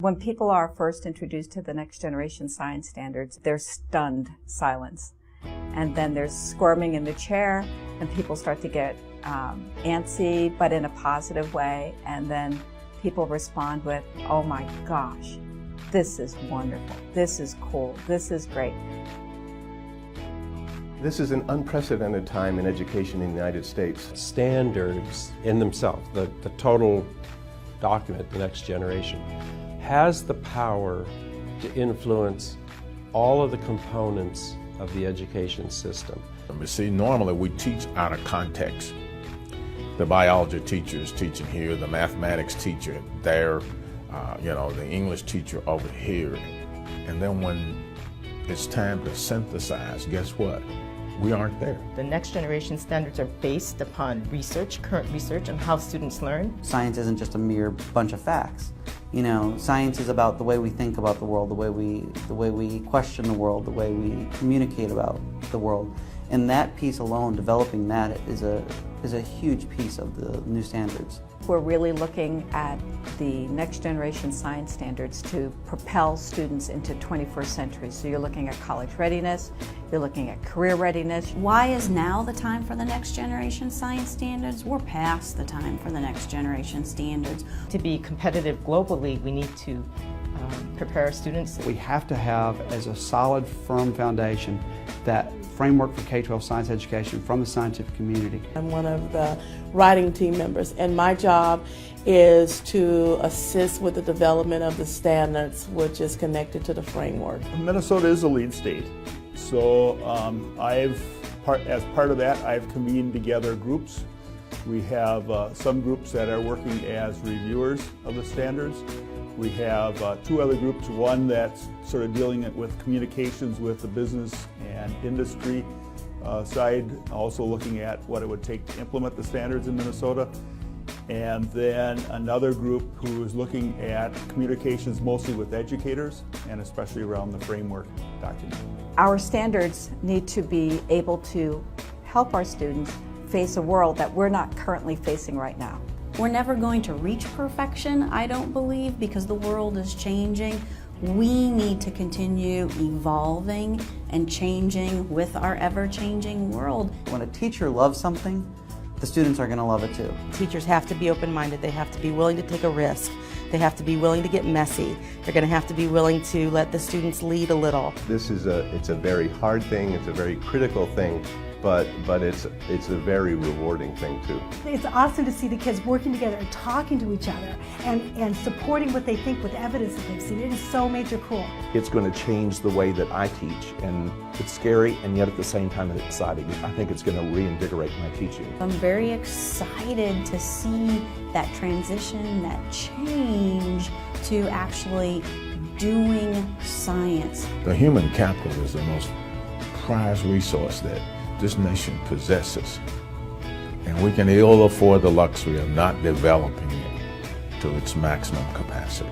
When people are first introduced to the next generation science standards, there's stunned silence. And then there's squirming in the chair, and people start to get antsy, but in a positive way. And then people respond with, oh my gosh, this is wonderful, this is cool, this is great. This is an unprecedented time in education in the United States. Standards in themselves, the total document, the next generation, has the power to influence all of the components of the education system. You see, normally we teach out of context. The biology teacher is teaching here, the mathematics teacher there, the English teacher over here. And then when it's time to synthesize, guess what? We aren't there. The next generation standards are based upon research, current research, on how students learn. Science isn't just a mere bunch of facts. Science is about the way we think about the world, the way we question the world, the way we communicate about the world. And that piece alone, developing that, is a huge piece of the new standards. We're really looking at the next generation science standards to propel students into 21st century. So you're looking at college readiness, you're looking at career readiness. Why is now the time for the next generation science standards? We're past the time for the next generation standards. To be competitive globally, we need to prepare our students. We have to have as a solid, firm foundation that framework for K-12 science education from the scientific community. I'm one of the writing team members, and my job is to assist with the development of the standards, which is connected to the framework. Minnesota is a lead state, so as part of that, I've convened together groups. We have some groups that are working as reviewers of the standards. We have two other groups, one that's sort of dealing with communications with the business and industry side, also looking at what it would take to implement the standards in Minnesota. And then another group who is looking at communications mostly with educators and especially around the framework document. Our standards need to be able to help our students face a world that we're not currently facing right now. We're never going to reach perfection, I don't believe, because the world is changing. We need to continue evolving and changing with our ever-changing world. When a teacher loves something, the students are going to love it too. Teachers have to be open-minded. They have to be willing to take a risk. They have to be willing to get messy. They're going to have to be willing to let the students lead a little. It's a very hard thing, it's a very critical thing, but it's a very rewarding thing too. It's awesome to see the kids working together and talking to each other and supporting what they think with evidence that they've seen. It is so major cool. It's going to change the way that I teach, and it's scary, and yet at the same time it's exciting. I think it's going to reinvigorate my teaching. I'm very excited to see that transition, that change to actually doing science. The human capital is the most prized resource that this nation possesses, and we can ill afford the luxury of not developing it to its maximum capacity.